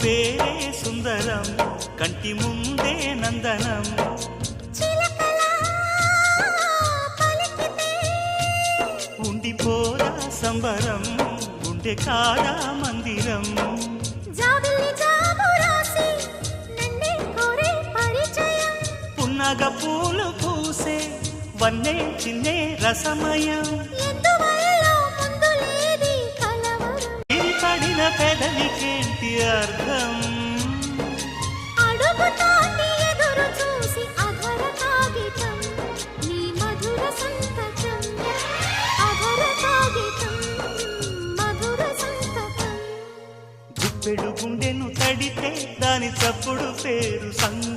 పేరే సుందరం కంటి ముందే నందనం ఉండిపోరా సంబరం గుండె కాదా మందిరం పున్నగ పూలు పూసే వన్నే చిన్నే రసమయం పడిన పెదవికేంటి అర్థం గుప్పెడు గుండెను తడితే దాని చప్పుడు పేరు సంగ